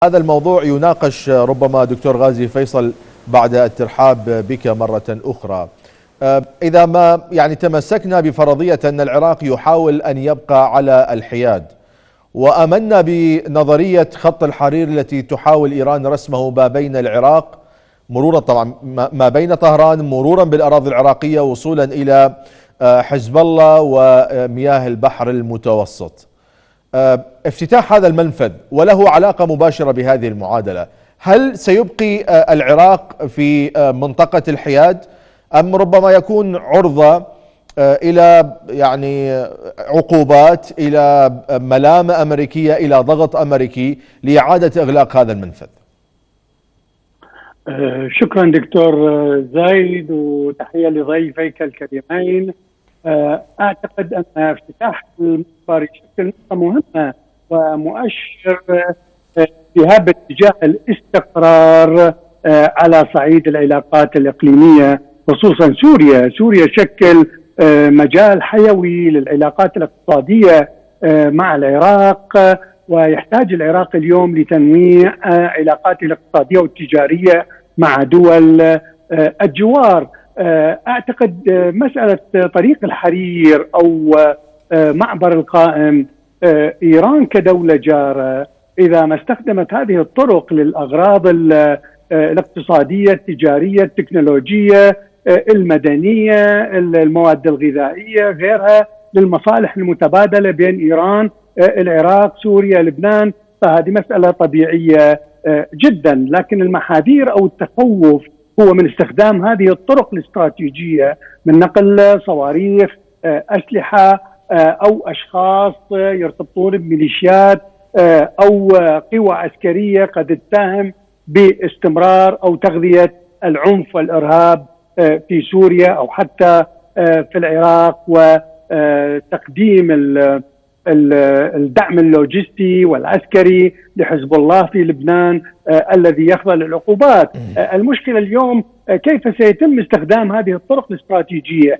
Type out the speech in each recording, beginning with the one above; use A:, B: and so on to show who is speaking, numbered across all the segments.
A: هذا الموضوع يناقش ربما دكتور غازي فيصل بعد الترحاب بك مرة أخرى. إذا ما تمسكنا بفرضية أن العراق يحاول أن يبقى على الحياد، وأمنا بنظرية خط الحرير التي تحاول إيران رسمه ما بين العراق مرورا طبعا ما بين طهران مرورا بالأراضي العراقية وصولا إلى حزب الله ومياه البحر المتوسط، افتتاح هذا المنفذ وله علاقة مباشرة بهذه المعادلة، هل سيبقي العراق في منطقة الحياد أم ربما يكون عرضة إلى عقوبات، إلى ملامة أمريكية، إلى ضغط أمريكي لإعادة إغلاق هذا المنفذ؟
B: شكرا دكتور زايد، وتحية لضيفيك الكريمين. أعتقد أن افتتاح المطار يشكل نقطة مهمة ومؤشر ذهاب باتجاه الاستقرار على صعيد العلاقات الإقليمية، خصوصا سوريا شكل مجال حيوي للعلاقات الاقتصادية مع العراق، ويحتاج العراق اليوم لتنويع علاقاته الاقتصادية والتجارية مع دول الجوار. أعتقد مسألة طريق الحرير أو معبر القائم، إيران كدولة جارة إذا ما استخدمت هذه الطرق للأغراض الاقتصادية التجارية التكنولوجية المدنية المواد الغذائية غيرها للمصالح المتبادلة بين إيران العراق سوريا لبنان، فهذه مسألة طبيعية جدا. لكن المحاذير أو التخوف هو من استخدام هذه الطرق الاستراتيجية من نقل صواريخ أسلحة أو أشخاص يرتبطون بميليشيات أو قوى عسكرية قد تتهم باستمرار أو تغذية العنف والإرهاب في سوريا أو حتى في العراق، وتقديم الدعم اللوجستي والعسكري لحزب الله في لبنان الذي يخضع للعقوبات. المشكلة اليوم كيف سيتم استخدام هذه الطرق الاستراتيجية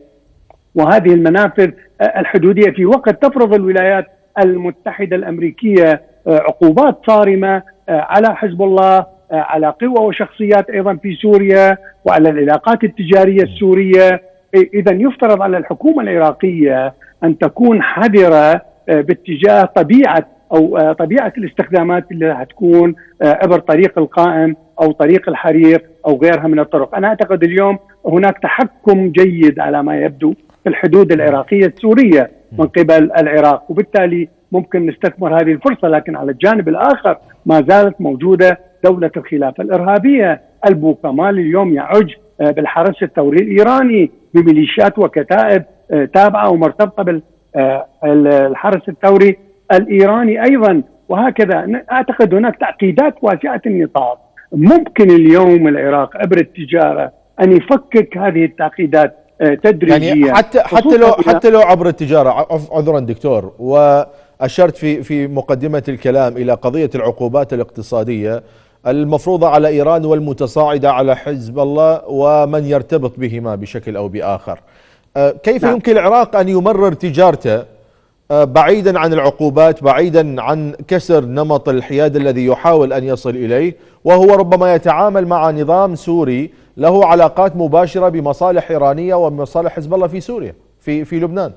B: وهذه المنافذ الحدودية في وقت تفرض الولايات المتحدة الأمريكية عقوبات صارمة على حزب الله، على قوى وشخصيات أيضا في سوريا وعلى العلاقات التجارية السورية. إذا يفترض على الحكومة العراقية أن تكون حذرة باتجاه طبيعة الاستخدامات اللي راح تكون عبر طريق القائم أو طريق الحرير أو غيرها من الطرق. أنا أعتقد اليوم هناك تحكم جيد على ما يبدو في الحدود العراقية السورية من قبل العراق، وبالتالي ممكن نستثمر هذه الفرصة. لكن على الجانب الآخر ما زالت موجودة دولة الخلافة الإرهابية. البوكمال اليوم يعج بالحرس الثوري الإيراني بميليشيات وكتائب تابعة ومرتبطة بالحرس الثوري الإيراني أيضا، وهكذا. أعتقد هناك تعقيدات واسعة النطاق. ممكن اليوم العراق عبر التجارة أن يفكك هذه التعقيدات تدريجيا،
A: حتى لو عبر التجارة. عذرا دكتور، وأشرت في مقدمة الكلام إلى قضية العقوبات الاقتصادية المفروضة على إيران والمتصاعدة على حزب الله ومن يرتبط بهما بشكل أو بآخر. كيف يمكن العراق أن يمرر تجارته بعيدا عن العقوبات، بعيدا عن كسر نمط الحياد الذي يحاول أن يصل إليه، وهو ربما يتعامل مع نظام سوري له علاقات مباشرة بمصالح إيرانية ومصالح حزب الله في سوريا في لبنان؟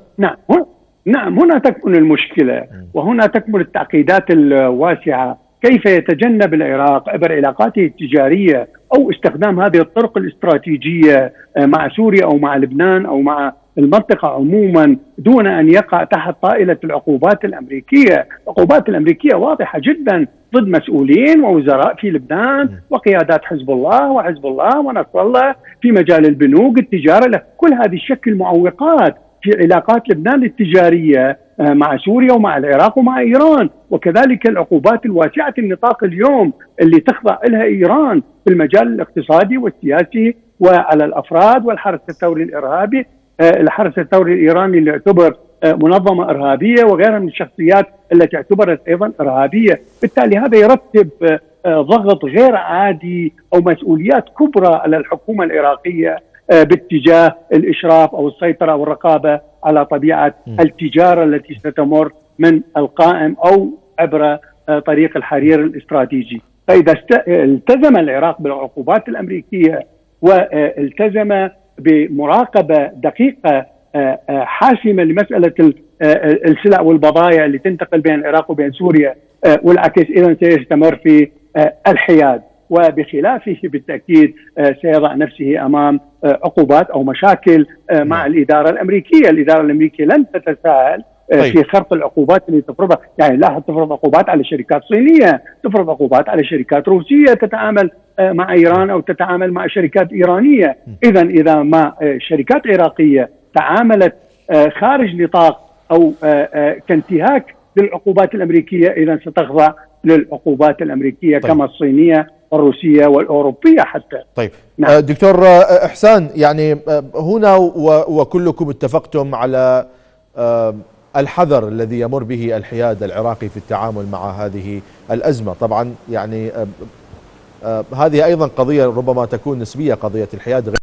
B: نعم هنا تكمن المشكلة، وهنا تكمن التعقيدات الواسعة. كيف يتجنب العراق عبر علاقاته التجارية أو استخدام هذه الطرق الاستراتيجية مع سوريا أو مع لبنان أو مع المنطقة عموما دون أن يقع تحت طائلة العقوبات الأمريكية؟ العقوبات الأمريكية واضحة جدا ضد مسؤولين ووزراء في لبنان وقيادات حزب الله ونصر الله في مجال البنوك التجارة. كل هذه الشكل معوقات في علاقات لبنان التجارية مع سوريا ومع العراق ومع إيران، وكذلك العقوبات الواسعة النطاق اليوم اللي تخضع لها إيران في المجال الاقتصادي والسياسي وعلى الأفراد والحرس الثوري الإرهابي، الحرس الثوري الإيراني اللي يعتبر منظمة إرهابية وغيرها من الشخصيات التي اعتبرت أيضا إرهابية. بالتالي هذا يرتب ضغط غير عادي أو مسؤوليات كبرى على الحكومة العراقية باتجاه الإشراف أو السيطرة أو الرقابة على طبيعة التجارة التي ستمر من القائم أو عبر طريق الحرير الاستراتيجي. فإذا التزم العراق بالعقوبات الأمريكية والتزم بمراقبة دقيقة حاسمة لمسألة السلع والبضائع اللي تنتقل بين العراق وبين سوريا والعكس، إذا سيستمر في الحياد، وبخلافه بالتأكيد سيضع نفسه أمام عقوبات أو مشاكل مع الإدارة الأمريكية. الإدارة الأمريكية لن تتساهل في خرق العقوبات اللي تفرضها، يعني لا تفرض عقوبات على شركات صينية، تفرض عقوبات على شركات روسية تتعامل مع إيران أو تتعامل مع شركات إيرانية. إذا ما شركات عراقية تعاملت خارج نطاق أو كانتهاك للعقوبات الأمريكية، إذا ستخضع للعقوبات الأمريكية كما الصينية والروسية والأوروبية حتى.
A: طيب نعم. دكتور إحسان، يعني هنا وكلكم اتفقتم على الحذر الذي يمر به الحياد العراقي في التعامل مع هذه الأزمة. طبعا يعني هذه أيضا قضية ربما تكون نسبية، قضية الحياد